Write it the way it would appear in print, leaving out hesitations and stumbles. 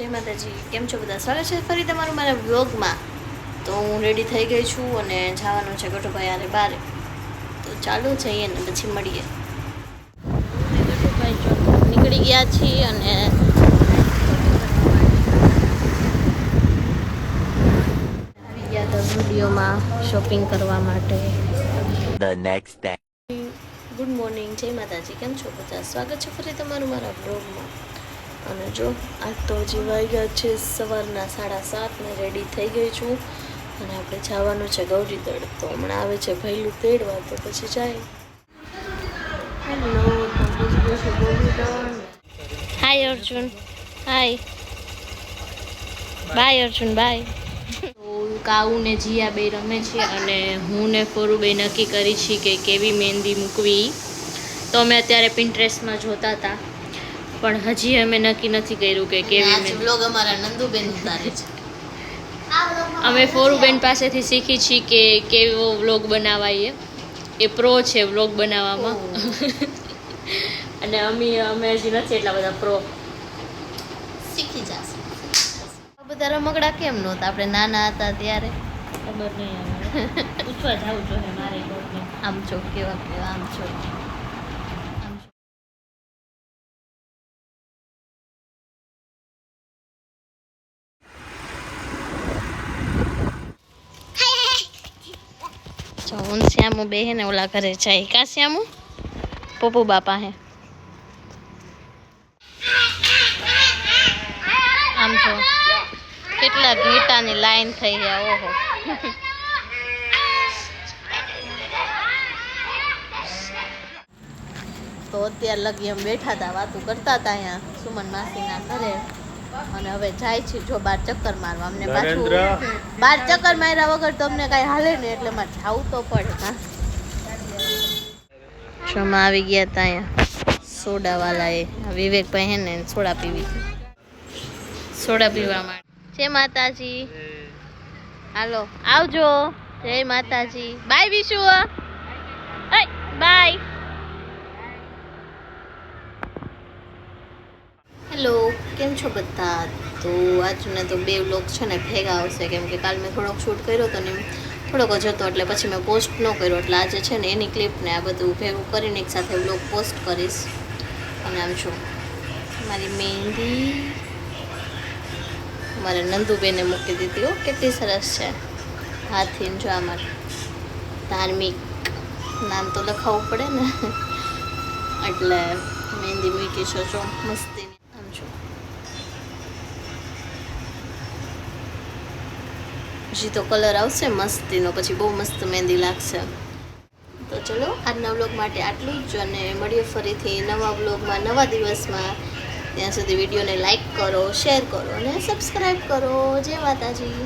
જય માતાજી, કેમ છો બધા? સ્વાગત છે ફરી તમારું મારા વ્લોગમાં. તો હું રેડી થઈ ગઈ છું અને જવાનું છે ગટુભાઈ આરે બારે. તો ચાલો જઈએ ને પછી મળીએ. ગટુભાઈ જો નીકળી ગયા છીએ અને આવી ગયા તો સ્ટુડિયોમાં શોપિંગ કરવા માટે. The next day. Good morning, જય માતાજી, કેમ છો બધા? સ્વાગત છે ફરી તમારું મારા વ્લોગમાં. અને જો આજ તો હજી વાગ્યા છે સવારના 7:30 ને રેડી થઈ ગઈ છું અને આપણે જવાનું છે ગૌરીદળ. તો હમણાં આવે છે ભૈલું તેડવા, તો પછી જાય. હેલો, તો પહોંચી ગયો છે Gauridad. Hi Arjun, hi bye Arjun, bye. તો કાઉ ને જીયા બે રમે છે અને હું ને ફોરુબે નક્કી કરી છે કે કેવી મહેંદી મૂકવી. તો અમે અત્યારે પિન્ટરેસ્ટમાં જોતા હતા, પણ હજી અમે નક્કી નથી કર્યું કે કેવી મહેંદી. વ્લોગ અમારા નંદુબેન ઉતારે છે. અમે ફોરુબેન પાસેથી શીખી છીએ કે કેવો વ્લોગ બનાવાય. એ પ્રો છે વ્લોગ બનાવવામાં. અને અમે હજી નથી એટલા બધા પ્રો. શીખી જશે. આ બધા રમકડા કેમ નહોતા આપણે નાના હતા ત્યારે? ખબર નહીં. પૂછવા જાવું જોઈએ મારે. આમ છો કેવા કેવા, આમ છો. હું શ્યામુ બે હે ને ઓલા ઘરે જાય. કા શ્યામુ? પપ્પુ બાપા હે. આમ જો કેટલા ઘેટાની લાઈન થઈ ગયા. ઓહો. તો અત્યારે લગી એમ બેઠા હતા, વાતું કરતા હતા અહીંયા સુમન માસીના ઘરે. અને હવે જાય છે જો બાર ચક્કર મારવા. અમને પાછું બાર ચક્કર માર્યા વગર તો અમને કાંઈ હાલે ને, એટલે મારે જવું તો પડે. હા, શોમાં આવી ગયા હતા અહીંયા સોડાવાલા. એ વિવેકભાઈ હે ને સોડા પીવી, સોડા પીવા માટે. જય માતાજી, હાલો આવજો. જય માતાજી, બાય વિશુ, બાય. હેલો, કેમ છો બધા? તો આજના તો બે વ્લોગ છે ને ભેગા આવશે, કેમ કે કાલ મેં થોડોક શૂટ કર્યો હતો ને થોડોક જ હતો, એટલે પછી મેં પોસ્ટ ન કર્યો. એટલે આજે છે ને એની ક્લિપને આ બધું ભેગું કરીને એક સાથે વ્લોગ પોસ્ટ કરીશ. અને આમ છું મારી મહેંદી મારે નંદુબેને મૂકી દીધી. હો, કેટલી સરસ છે. હાથીને જો આમાં ધાર્મિક નામ તો લખાવવું પડે ને, એટલે મહેંદી મૂકી છે જો મસ્તી. આમ છો હજી તો કલર આવશે મસ્તીનો, પછી બહુ મસ્ત મહેંદી લાગશે. તો ચલો આજના વ્લોગ માટે આટલું જ, અને મળીએ ફરીથી નવા વ્લોગમાં નવા દિવસમાં. ત્યાં સુધી વિડીયોને લાઈક કરો, શેર કરો અને સબસ્ક્રાઈબ કરો. જય માતાજી.